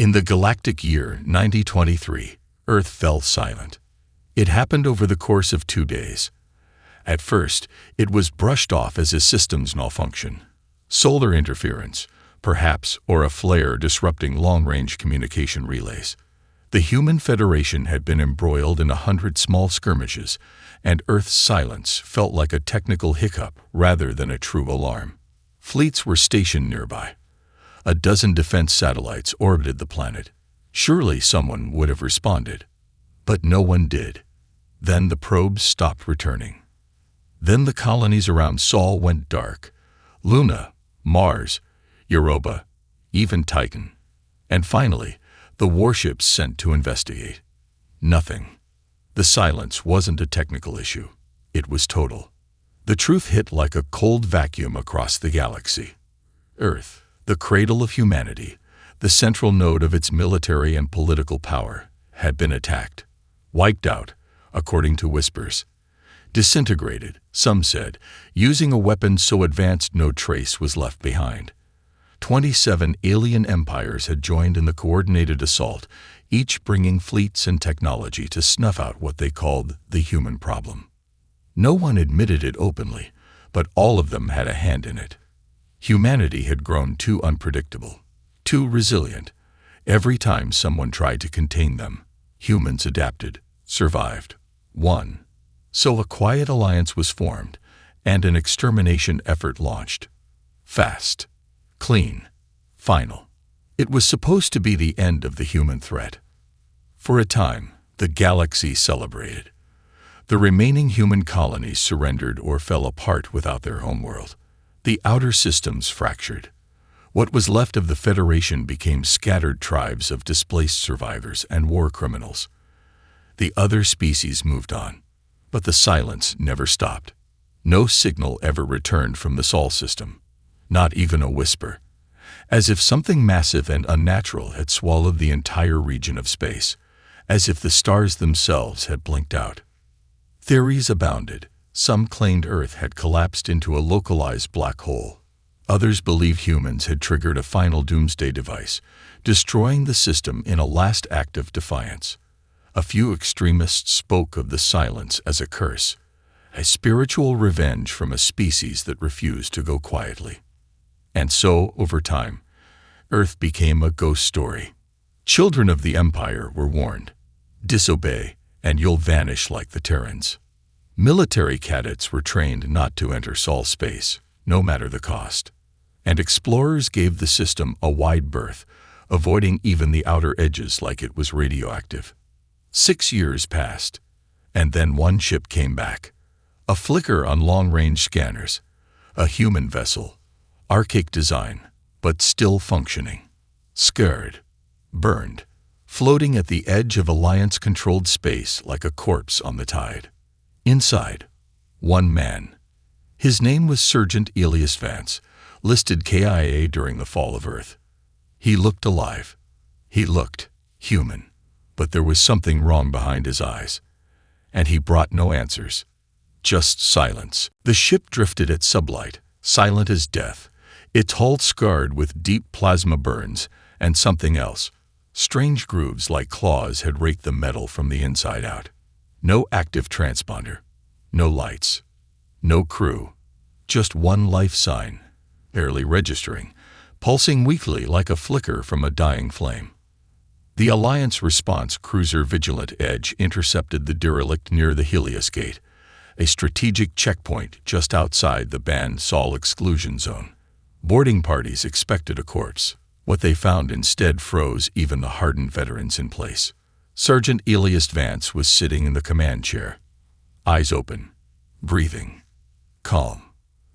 In the Galactic year 9023, Earth fell silent. It happened over the course of 2 days. At first, it was brushed off as a systems malfunction. Solar interference, perhaps, or a flare disrupting long-range communication relays. The Human Federation had been embroiled in 100 small skirmishes, and Earth's silence felt like a technical hiccup rather than a true alarm. Fleets were stationed nearby. A dozen defense satellites orbited the planet. Surely someone would have responded. But no one did. Then the probes stopped returning. Then the colonies around Sol went dark. Luna, Mars, Europa, even Titan. And finally, the warships sent to investigate. Nothing. The silence wasn't a technical issue. It was total. The truth hit like a cold vacuum across the galaxy. Earth, the cradle of humanity, the central node of its military and political power, had been attacked. Wiped out, according to whispers. Disintegrated, some said, using a weapon so advanced no trace was left behind. 27 alien empires had joined in the coordinated assault, each bringing fleets and technology to snuff out what they called the human problem. No one admitted it openly, but all of them had a hand in it. Humanity had grown too unpredictable, too resilient. Every time someone tried to contain them, humans adapted, survived, won. So a quiet alliance was formed, and an extermination effort launched. Fast, clean, final. It was supposed to be the end of the human threat. For a time, the galaxy celebrated. The remaining human colonies surrendered or fell apart without their homeworld. The outer systems fractured. What was left of the Federation became scattered tribes of displaced survivors and war criminals. The other species moved on, but the silence never stopped. No signal ever returned from the Sol system, not even a whisper, as if something massive and unnatural had swallowed the entire region of space, as if the stars themselves had blinked out. Theories abounded. Some claimed Earth had collapsed into a localized black hole. Others believed humans had triggered a final doomsday device, destroying the system in a last act of defiance. A few extremists spoke of the silence as a curse, a spiritual revenge from a species that refused to go quietly. And so, over time, Earth became a ghost story. Children of the Empire were warned, disobey, and you'll vanish like the Terrans. Military cadets were trained not to enter Sol space, no matter the cost. And explorers gave the system a wide berth, avoiding even the outer edges like it was radioactive. 6 years passed, and then one ship came back. A flicker on long-range scanners. A human vessel. Archaic design, but still functioning. Scared. Burned. Floating at the edge of Alliance-controlled space like a corpse on the tide. Inside, one man. His name was Sergeant Elias Vance, listed KIA during the fall of Earth. He looked alive. He looked human. But there was something wrong behind his eyes. And he brought no answers. Just silence. The ship drifted at sublight, silent as death, its hull scarred with deep plasma burns, and something else. Strange grooves like claws had raked the metal from the inside out. No active transponder. No lights. No crew. Just one life sign, barely registering, pulsing weakly like a flicker from a dying flame. The Alliance response cruiser Vigilant Edge intercepted the derelict near the Helios Gate, a strategic checkpoint just outside the banned Sol exclusion zone. Boarding parties expected a corpse. What they found instead froze even the hardened veterans in place. Sergeant Elias Vance was sitting in the command chair, eyes open, breathing, calm.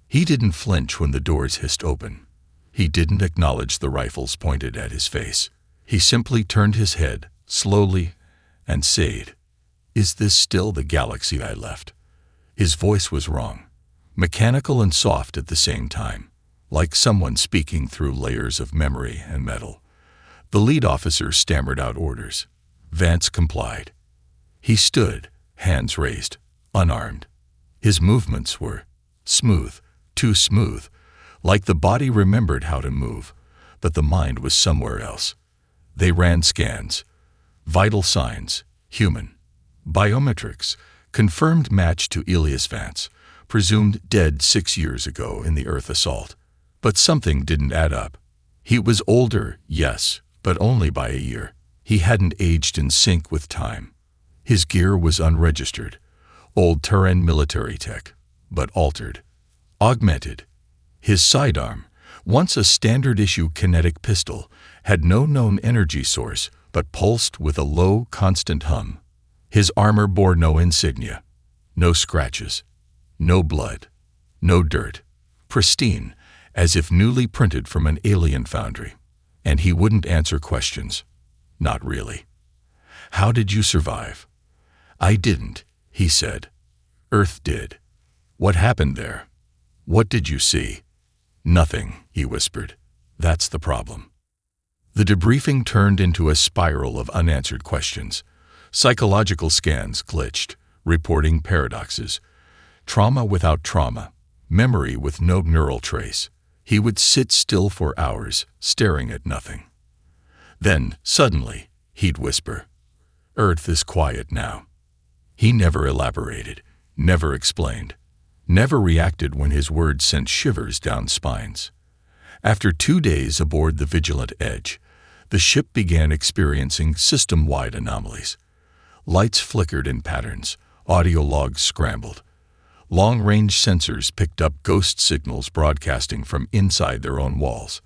He didn't flinch when the doors hissed open. He didn't acknowledge the rifles pointed at his face. He simply turned his head, slowly, and said, "Is this still the galaxy I left?" His voice was wrong, mechanical and soft at the same time, like someone speaking through layers of memory and metal. The lead officer stammered out orders. Vance complied. He stood, hands raised, unarmed. His movements were smooth, too smooth, like the body remembered how to move, but the mind was somewhere else. They ran scans. Vital signs, human. Biometrics, confirmed match to Elias Vance, presumed dead 6 years ago in the Earth assault. But something didn't add up. He was older, yes, but only by a year. He hadn't aged in sync with time. His gear was unregistered, old Terran military tech, but altered, augmented. His sidearm, once a standard-issue kinetic pistol, had no known energy source, but pulsed with a low, constant hum. His armor bore no insignia, no scratches, no blood, no dirt, pristine, as if newly printed from an alien foundry. And he wouldn't answer questions. Not really. How did you survive? I didn't, he said. Earth did. What happened there? What did you see? Nothing, he whispered. That's the problem. The debriefing turned into a spiral of unanswered questions. Psychological scans glitched, reporting paradoxes. Trauma without trauma, memory with no neural trace. He would sit still for hours, staring at nothing. Then, suddenly, he'd whisper, "Earth is quiet now." He never elaborated, never explained, never reacted when his words sent shivers down spines. After 2 days aboard the Vigilant Edge, the ship began experiencing system-wide anomalies. Lights flickered in patterns, audio logs scrambled. Long-range sensors picked up ghost signals broadcasting from inside their own walls.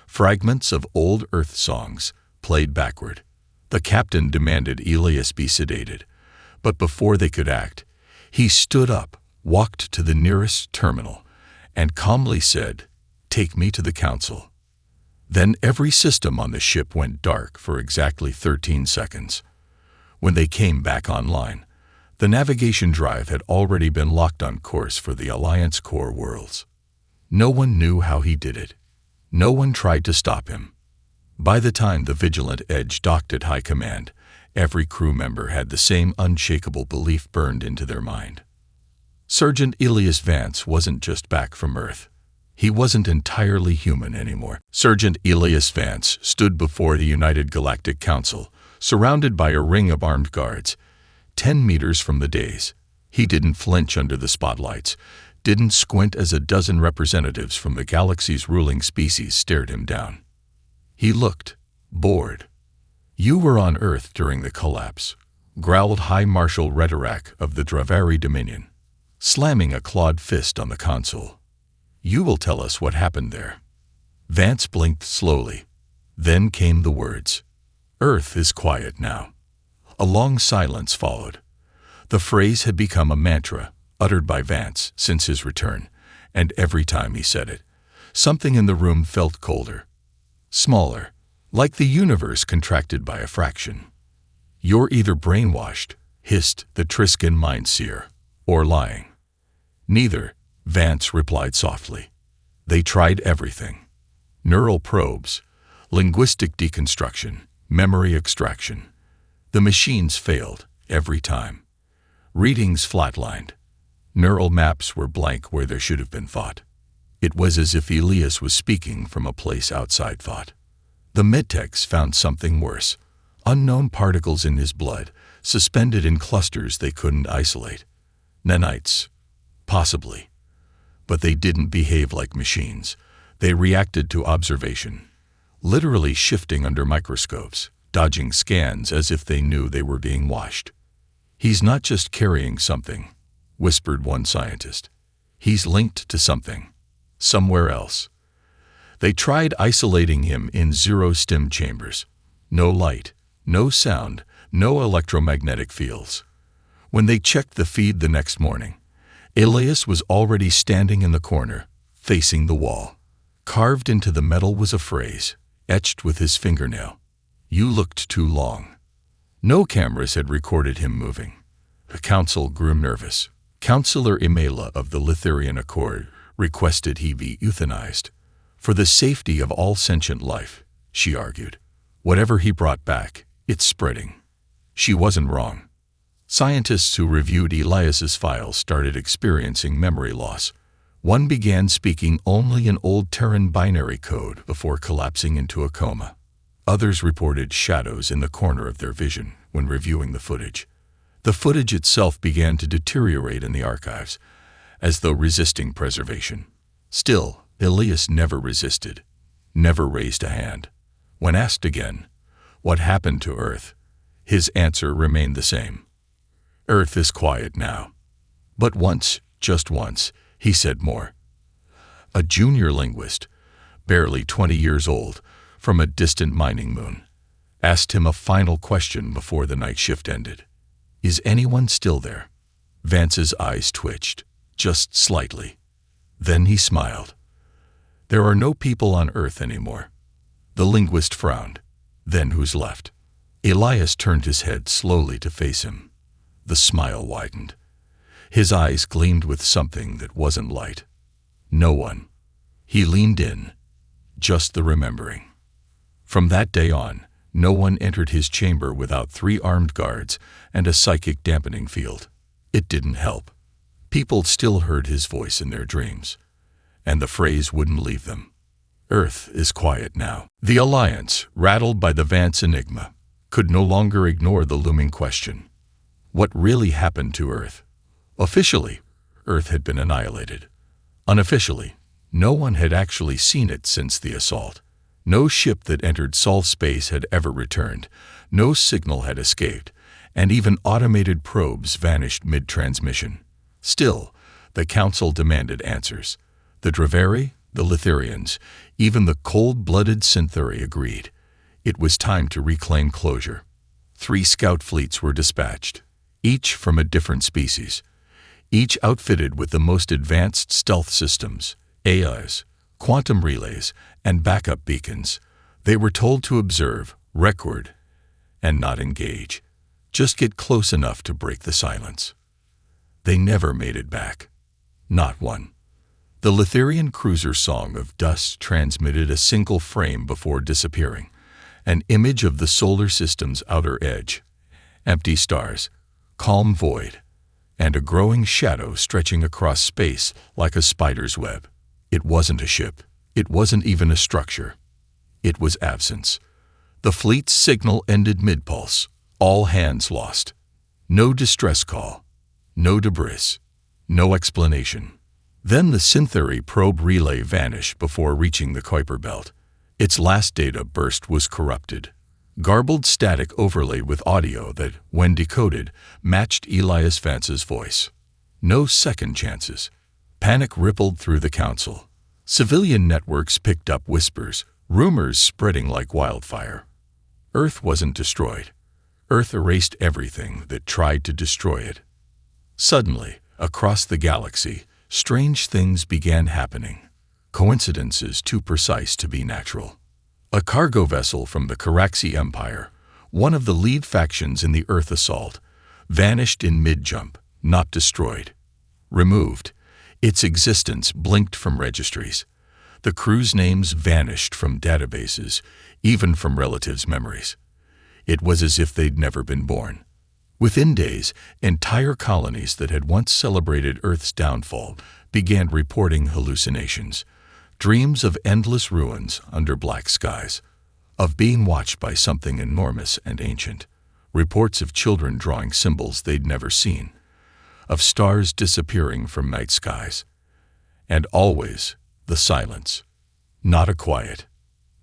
Fragments of old Earth songs played backward. The captain demanded Elias be sedated, but before they could act, he stood up, walked to the nearest terminal, and calmly said, "Take me to the council." Then every system on the ship went dark for exactly 13 seconds. When they came back online, the navigation drive had already been locked on course for the Alliance core worlds. No one knew how he did it. No one tried to stop him. By the time the Vigilant Edge docked at High Command, every crew member had the same unshakable belief burned into their mind. Sergeant Elias Vance wasn't just back from Earth. He wasn't entirely human anymore. Sergeant Elias Vance stood before the United Galactic Council, surrounded by a ring of armed guards. 10 meters from the dais, he didn't flinch under the spotlights, didn't squint as a dozen representatives from the galaxy's ruling species stared him down. He looked bored. "You were on Earth during the collapse," growled High Marshal Rhedorak of the Dravari Dominion, slamming a clawed fist on the console. "You will tell us what happened there." Vance blinked slowly. Then came the words, "Earth is quiet now." A long silence followed. The phrase had become a mantra, uttered by Vance since his return, and every time he said it, something in the room felt colder, smaller, like the universe contracted by a fraction. "You're either brainwashed," hissed the Triscan mind-seer, "or lying." "Neither," Vance replied softly. "They tried everything. Neural probes, linguistic deconstruction, memory extraction. The machines failed every time. Readings flatlined. Neural maps were blank where there should have been thought. It was as if Elias was speaking from a place outside thought. The medtechs found something worse. Unknown particles in his blood, suspended in clusters they couldn't isolate. Nanites. Possibly. But they didn't behave like machines. They reacted to observation, literally shifting under microscopes, dodging scans as if they knew they were being watched. "He's not just carrying something," whispered one scientist. "He's linked to something. Somewhere else." They tried isolating him in zero-stim chambers. No light, no sound, no electromagnetic fields. When they checked the feed the next morning, Elias was already standing in the corner, facing the wall. Carved into the metal was a phrase, etched with his fingernail. "You looked too long." No cameras had recorded him moving. The council grew nervous. Councillor Imela of the Lithurian Accord requested he be euthanized. For the safety of all sentient life, she argued. Whatever he brought back, it's spreading. She wasn't wrong. Scientists who reviewed Elias's files started experiencing memory loss. One began speaking only in old Terran binary code before collapsing into a coma. Others reported shadows in the corner of their vision when reviewing the footage. The footage itself began to deteriorate in the archives, as though resisting preservation. Still, Elias never resisted, never raised a hand. When asked again, what happened to Earth, his answer remained the same. Earth is quiet now. But once, just once, he said more. A junior linguist, barely 20 years old, from a distant mining moon, asked him a final question before the night shift ended. Is anyone still there? Vance's eyes twitched, just slightly. Then he smiled. There are no people on Earth anymore. The linguist frowned. Then who's left? Elias turned his head slowly to face him. The smile widened. His eyes gleamed with something that wasn't light. No one. He leaned in. Just the remembering. From that day on, no one entered his chamber without 3 armed guards and a psychic dampening field. It didn't help. People still heard his voice in their dreams, and the phrase wouldn't leave them. Earth is quiet now. The Alliance, rattled by the Vance enigma, could no longer ignore the looming question. What really happened to Earth? Officially, Earth had been annihilated. Unofficially, no one had actually seen it since the assault. No ship that entered Sol space had ever returned, no signal had escaped, and even automated probes vanished mid-transmission. Still, the Council demanded answers. The Draveri, the Lithirians, even the cold-blooded Synthuri agreed. It was time to reclaim closure. 3 scout fleets were dispatched, each from a different species, each outfitted with the most advanced stealth systems, AIs, quantum relays, and backup beacons. They were told to observe, record, and not engage. Just get close enough to break the silence. They never made it back. Not one. The Lithirian cruiser Song of Dust transmitted a single frame before disappearing, an image of the solar system's outer edge, empty stars, calm void, and a growing shadow stretching across space like a spider's web. It wasn't a ship. It wasn't even a structure. It was absence. The fleet's signal ended mid-pulse. All hands lost. No distress call. No debris. No explanation. Then the Synthuri probe relay vanished before reaching the Kuiper belt. Its last data burst was corrupted. Garbled static overlaid with audio that, when decoded, matched Elias Vance's voice. No second chances. Panic rippled through the Council. Civilian networks picked up whispers, rumors spreading like wildfire. Earth wasn't destroyed. Earth erased everything that tried to destroy it. Suddenly, across the galaxy, strange things began happening. Coincidences too precise to be natural. A cargo vessel from the Caraxi Empire, one of the lead factions in the Earth assault, vanished in mid-jump, not destroyed. Removed. Its existence blinked from registries. The crew's names vanished from databases, even from relatives' memories. It was as if they'd never been born. Within days, entire colonies that had once celebrated Earth's downfall began reporting hallucinations, dreams of endless ruins under black skies, of being watched by something enormous and ancient, reports of children drawing symbols they'd never seen, of stars disappearing from night skies. And always, the silence. Not a quiet,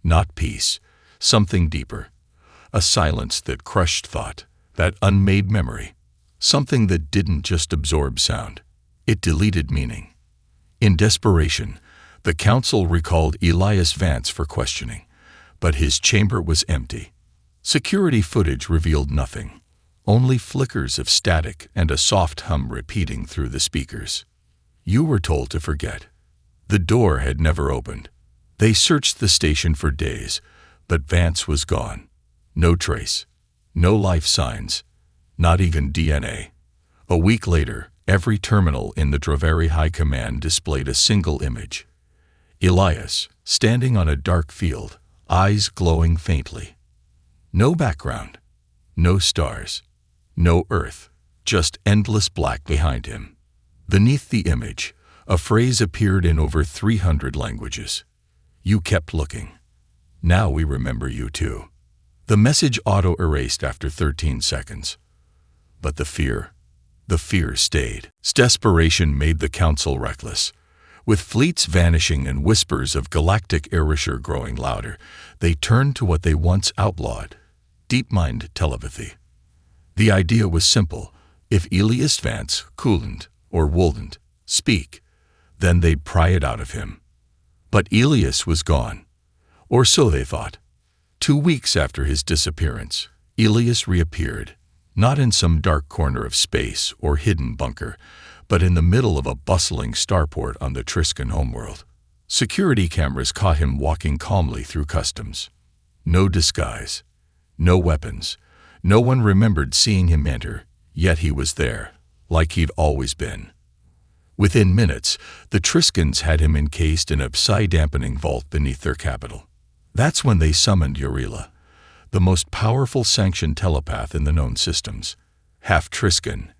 not peace, something deeper. A silence that crushed thought, that unmade memory. Something that didn't just absorb sound. It deleted meaning. In desperation, the Council recalled Elias Vance for questioning, but his chamber was empty. Security footage revealed nothing. Only flickers of static and a soft hum repeating through the speakers. You were told to forget. The door had never opened. They searched the station for days, but Vance was gone. No trace. No life signs. Not even DNA. A week later, every terminal in the Draveri High Command displayed a single image. Elias, standing on a dark field, eyes glowing faintly. No background. No stars. No Earth, just endless black behind him. Beneath the image, a phrase appeared in over 300 languages. You kept looking. Now we remember you too." The message auto-erased after 13 seconds. But the fear stayed. Desperation made the council reckless. With fleets vanishing and whispers of galactic erasure growing louder, they turned to what they once outlawed: deep-mind telepathy. The idea was simple: if Elias Vance couldn't or wouldn't speak, then they'd pry it out of him. But Elias was gone. Or so they thought. 2 weeks after his disappearance, Elias reappeared, not in some dark corner of space or hidden bunker, but in the middle of a bustling starport on the Triscan homeworld. Security cameras caught him walking calmly through customs. No disguise, no weapons. No one remembered seeing him enter, yet he was there, like he'd always been. Within minutes, the Triscans had him encased in a psi-dampening vault beneath their capital. That's when they summoned Urila, the most powerful sanctioned telepath in the known systems. Half Triscan,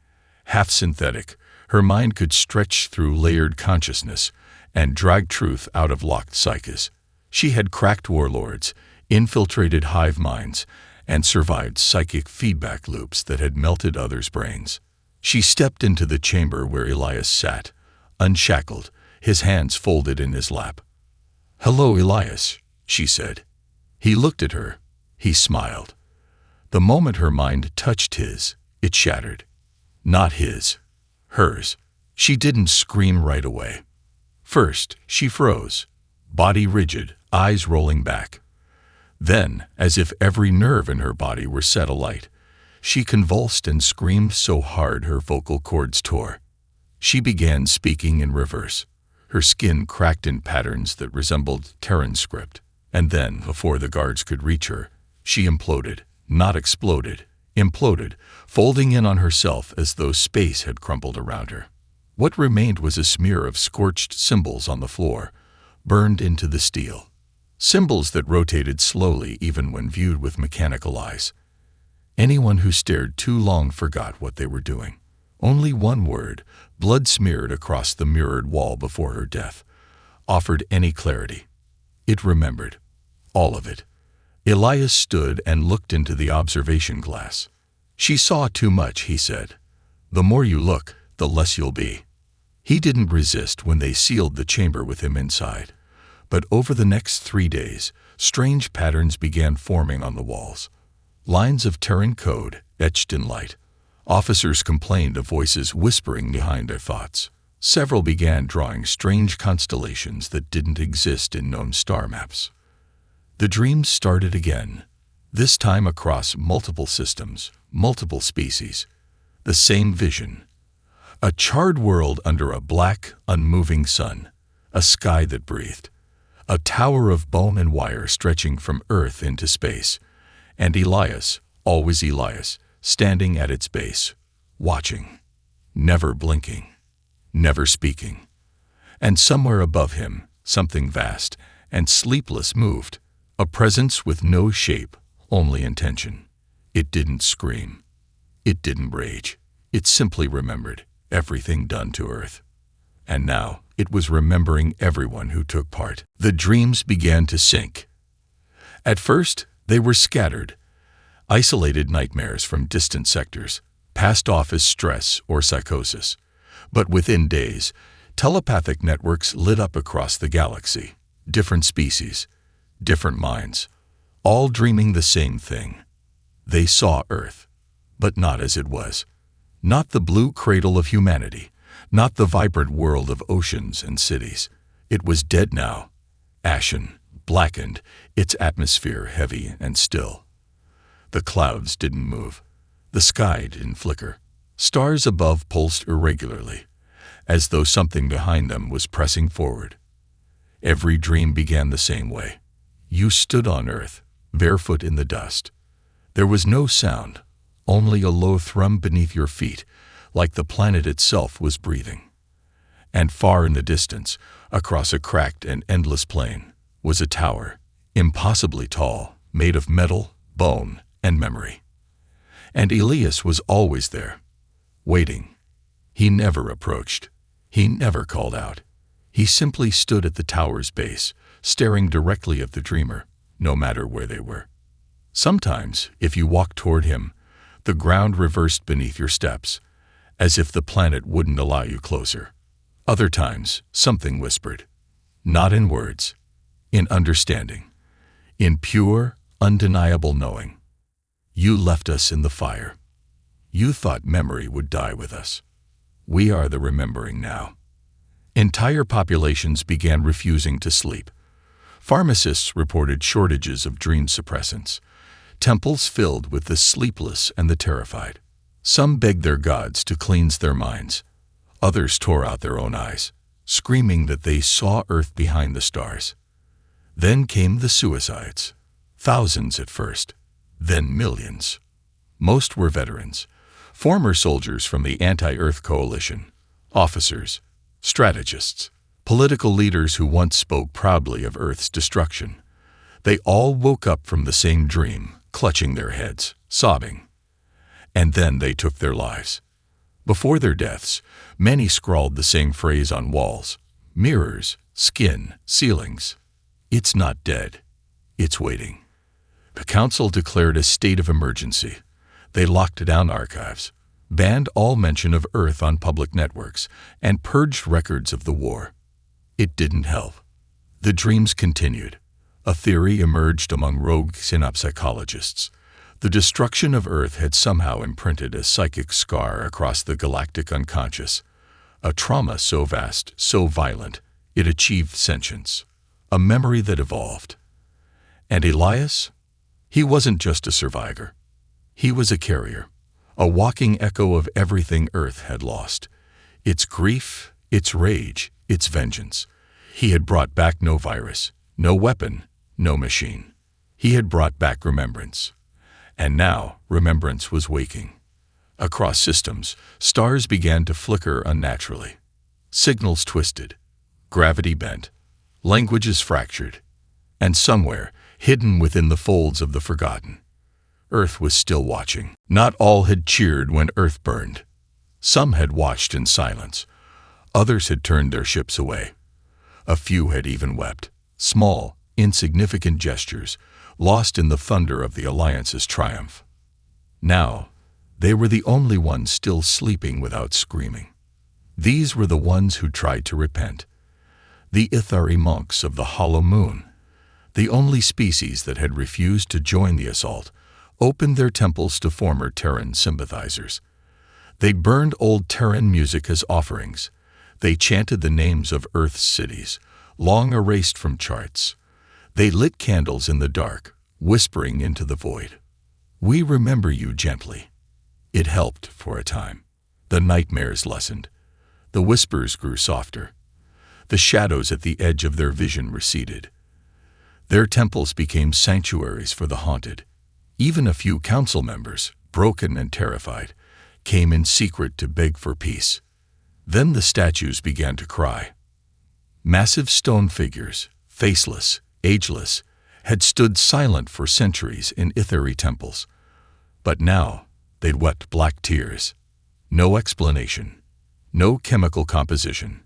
half synthetic, her mind could stretch through layered consciousness and drag truth out of locked psyches. She had cracked warlords, infiltrated hive minds, and survived psychic feedback loops that had melted others' brains. She stepped into the chamber where Elias sat, unshackled, his hands folded in his lap. "Hello, Elias," she said. He looked at her. He smiled. The moment her mind touched his, it shattered. Not his. Hers. She didn't scream right away. First, she froze, body rigid, eyes rolling back. Then, as if every nerve in her body were set alight, she convulsed and screamed so hard her vocal cords tore. She began speaking in reverse, her skin cracked in patterns that resembled Terran script. And then, before the guards could reach her, she imploded, not exploded, imploded, folding in on herself as though space had crumbled around her. What remained was a smear of scorched symbols on the floor, burned into the steel. Symbols that rotated slowly even when viewed with mechanical eyes. Anyone who stared too long forgot what they were doing. Only one word, blood-smeared across the mirrored wall before her death, offered any clarity. It remembered. All of it. Elias stood and looked into the observation glass. "She saw too much," he said. "The more you look, the less you'll be." He didn't resist when they sealed the chamber with him inside. But over the next 3 days, strange patterns began forming on the walls. Lines of Terran code etched in light. Officers complained of voices whispering behind their thoughts. Several began drawing strange constellations that didn't exist in known star maps. The dreams started again, this time across multiple systems, multiple species. The same vision. A charred world under a black, unmoving sun. A sky that breathed. A tower of bone and wire stretching from Earth into space. And Elias, always Elias, standing at its base, watching, never blinking. Never speaking. And somewhere above him, something vast and sleepless moved, a presence with no shape, only intention. It didn't scream. It didn't rage. It simply remembered everything done to Earth. And now it was remembering everyone who took part. The dreams began to sink. At first, they were scattered, isolated nightmares from distant sectors, passed off as stress or psychosis. But within days, telepathic networks lit up across the galaxy. Different species, different minds, all dreaming the same thing. They saw Earth, but not as it was. Not the blue cradle of humanity, not the vibrant world of oceans and cities. It was dead now, ashen, blackened, its atmosphere heavy and still. The clouds didn't move. The sky didn't flicker. Stars above pulsed irregularly, as though something behind them was pressing forward. Every dream began the same way. You stood on Earth, barefoot in the dust. There was no sound, only a low thrum beneath your feet, like the planet itself was breathing. And far in the distance, across a cracked and endless plain, was a tower, impossibly tall, made of metal, bone, and memory. And Elias was always there, waiting. He never approached. He never called out. He simply stood at the tower's base, staring directly at the dreamer, no matter where they were. Sometimes, if you walked toward him, the ground reversed beneath your steps, as if the planet wouldn't allow you closer. Other times, something whispered, not in words, in understanding, in pure, undeniable knowing. You left us in the fire. You thought memory would die with us. We are the remembering now. Entire populations began refusing to sleep. Pharmacists reported shortages of dream suppressants. Temples filled with the sleepless and the terrified. Some begged their gods to cleanse their minds. Others tore out their own eyes, screaming that they saw Earth behind the stars. Then came the suicides. Thousands at first, then millions. Most were veterans, former soldiers from the anti-Earth coalition, officers, strategists, political leaders who once spoke proudly of Earth's destruction. They all woke up from the same dream, clutching their heads, sobbing. And then they took their lives. Before their deaths, many scrawled the same phrase on walls, mirrors, skin, ceilings. It's not dead. It's waiting. The council declared a state of emergency. They locked down archives, banned all mention of Earth on public networks, and purged records of the war. It didn't help. The dreams continued. A theory emerged among rogue synapsychologists. The destruction of Earth had somehow imprinted a psychic scar across the galactic unconscious, a trauma so vast, so violent, it achieved sentience, a memory that evolved. And Elias? He wasn't just a survivor. He was a carrier, a walking echo of everything Earth had lost. Its grief, its rage, its vengeance. He had brought back no virus, no weapon, no machine. He had brought back remembrance. And now remembrance was waking. Across systems, stars began to flicker unnaturally. Signals twisted, gravity bent, languages fractured. And somewhere, hidden within the folds of the forgotten, Earth was still watching. Not all had cheered when Earth burned. Some had watched in silence. Others had turned their ships away. A few had even wept, small, insignificant gestures, lost in the thunder of the Alliance's triumph. Now, they were the only ones still sleeping without screaming. These were the ones who tried to repent. The Ithari monks of the Hollow Moon, the only species that had refused to join the assault, opened their temples to former Terran sympathizers. They burned old Terran music as offerings. They chanted the names of Earth's cities, long erased from charts. They lit candles in the dark, whispering into the void. We remember you gently. It helped for a time. The nightmares lessened. The whispers grew softer. The shadows at the edge of their vision receded. Their temples became sanctuaries for the haunted. Even a few council members, broken and terrified, came in secret to beg for peace. Then the statues began to cry. Massive stone figures, faceless, ageless, had stood silent for centuries in Ithari temples. But now they'd wept black tears. No explanation, no chemical composition,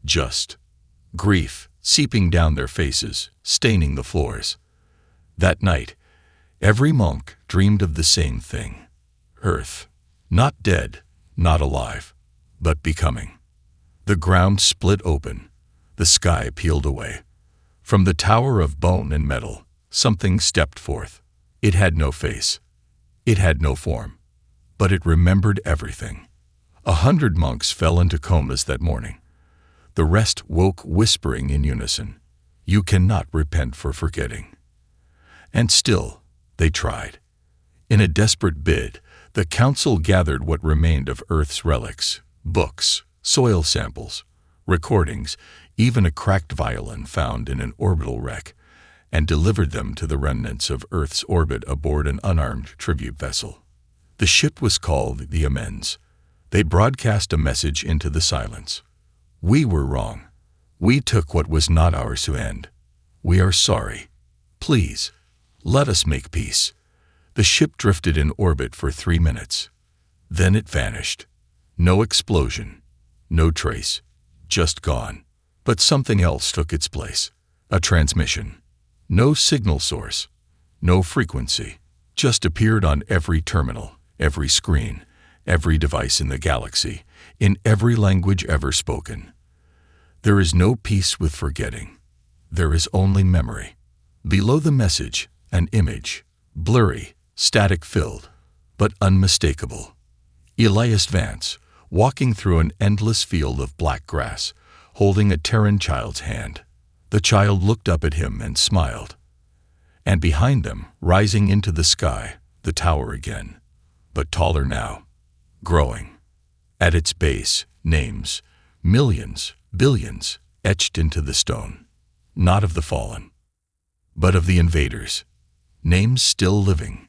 just grief seeping down their faces, staining the floors. That night, every monk dreamed of the same thing. Earth, not dead, not alive, but becoming. The ground split open. The sky peeled away. From the tower of bone and metal, something stepped forth. It had no face. It had no form. But it remembered everything. 100 monks fell into comas that morning. The rest woke whispering in unison, "You cannot repent for forgetting." And still, they tried. In a desperate bid, the council gathered what remained of Earth's relics, books, soil samples, recordings, even a cracked violin found in an orbital wreck, and delivered them to the remnants of Earth's orbit aboard an unarmed tribute vessel. The ship was called the Amends. They broadcast a message into the silence. We were wrong. We took what was not ours to end. We are sorry. Please, let us make peace. The ship drifted in orbit for 3 minutes. Then it vanished. No explosion, no trace, just gone. But something else took its place. A transmission. No signal source, no frequency, just appeared on every terminal, every screen, every device in the galaxy, in every language ever spoken. There is no peace with forgetting. There is only memory. Below the message, an image, blurry, static-filled, but unmistakable. Elias Vance, walking through an endless field of black grass, holding a Terran child's hand. The child looked up at him and smiled. And behind them, rising into the sky, the tower again, but taller now, growing. At its base, names, millions, billions, etched into the stone, not of the fallen, but of the invaders. Names still living.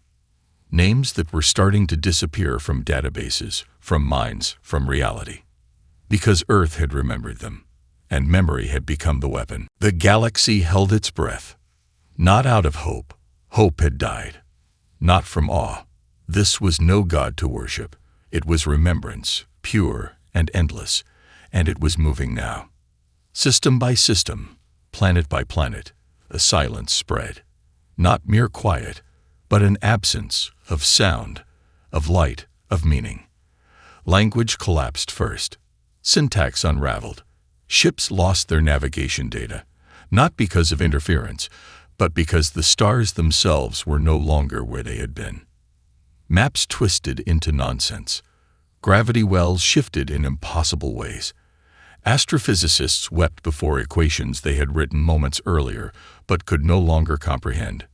Names that were starting to disappear from databases, from minds, from reality. Because Earth had remembered them, and memory had become the weapon. The galaxy held its breath. Not out of hope. Hope had died. Not from awe. This was no god to worship. It was remembrance, pure and endless, and it was moving now. System by system, planet by planet, a silence spread. Not mere quiet, but an absence of sound, of light, of meaning. Language collapsed first. Syntax unraveled. Ships lost their navigation data, not because of interference, but because the stars themselves were no longer where they had been. Maps twisted into nonsense. Gravity wells shifted in impossible ways. Astrophysicists wept before equations they had written moments earlier, but could no longer comprehend.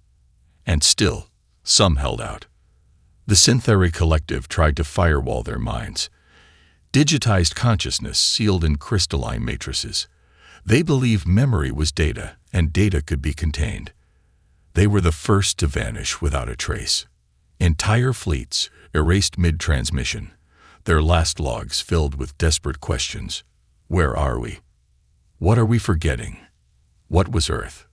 And still, some held out. The Synthery Collective tried to firewall their minds. Digitized consciousness sealed in crystalline matrices. They believed memory was data, and data could be contained. They were the first to vanish without a trace. Entire fleets erased mid-transmission, their last logs filled with desperate questions. Where are we? What are we forgetting? What was Earth?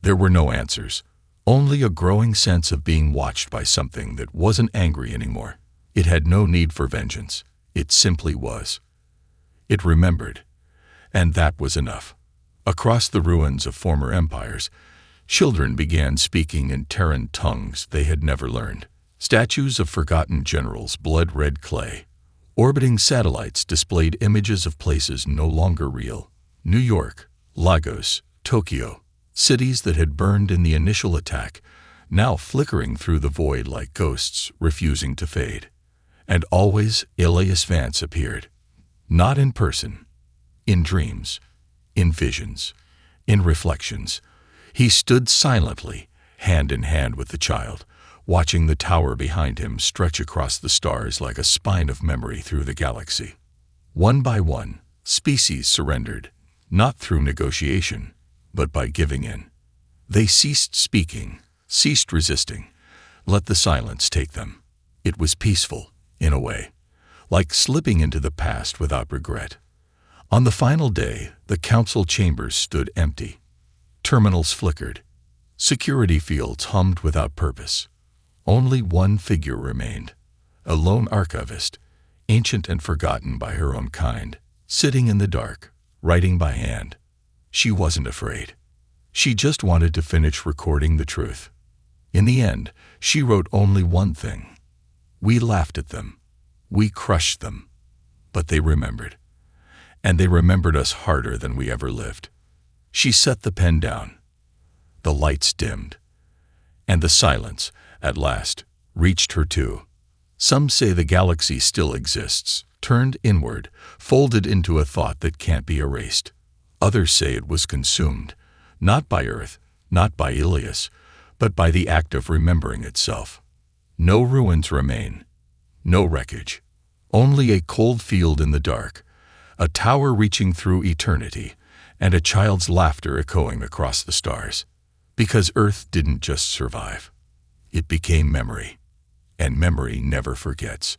There were no answers, only a growing sense of being watched by something that wasn't angry anymore. It had no need for vengeance. It simply was. It remembered, and that was enough. Across the ruins of former empires, children began speaking in Terran tongues they had never learned. Statues of forgotten generals bled red clay. Orbiting satellites displayed images of places no longer real. New York, Lagos, Tokyo, cities that had burned in the initial attack, now flickering through the void like ghosts refusing to fade. And always Elias Vance appeared. Not in person, in dreams, in visions, in reflections. He stood silently, hand in hand with the child, watching the tower behind him stretch across the stars like a spine of memory through the galaxy. One by one, species surrendered, not through negotiation, but by giving in. They ceased speaking, ceased resisting, let the silence take them. It was peaceful, in a way, like slipping into the past without regret. On the final day, the council chambers stood empty. Terminals flickered. Security fields hummed without purpose. Only one figure remained, a lone archivist, ancient and forgotten by her own kind, sitting in the dark, writing by hand. She wasn't afraid. She just wanted to finish recording the truth. In the end, she wrote only one thing. We laughed at them. We crushed them. But they remembered. And they remembered us harder than we ever lived. She set the pen down. The lights dimmed. And the silence, at last, reached her too. Some say the galaxy still exists, turned inward, folded into a thought that can't be erased. Others say it was consumed, not by Earth, not by Elias, but by the act of remembering itself. No ruins remain, no wreckage, only a cold field in the dark, a tower reaching through eternity, and a child's laughter echoing across the stars. Because Earth didn't just survive. It became memory, and memory never forgets.